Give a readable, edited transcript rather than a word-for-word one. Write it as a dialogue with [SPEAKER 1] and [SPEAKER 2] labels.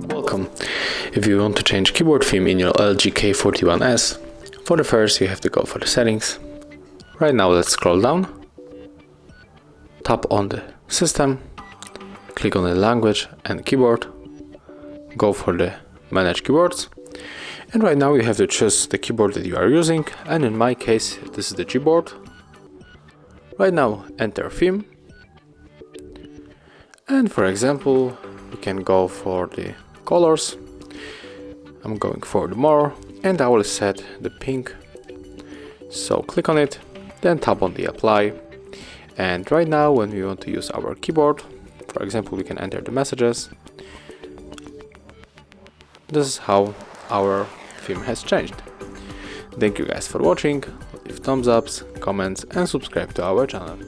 [SPEAKER 1] Welcome. If you want to change keyboard theme in your LG K41s, for the first you have to go for the settings. Right now let's scroll down, tap on the system, click on the language and keyboard, go for the manage keyboards, and right now you have to choose the keyboard that you are using, and in my case this is the Gboard. Right now enter theme, and for example we can go for the colors. I'm going for the more, and I will set the pink. So click on it, then tap on the apply, and right now when we want to use our keyboard, for example we can enter the messages. This is how our theme has changed. Thank you guys for watching, leave thumbs ups, comments and subscribe to our channel.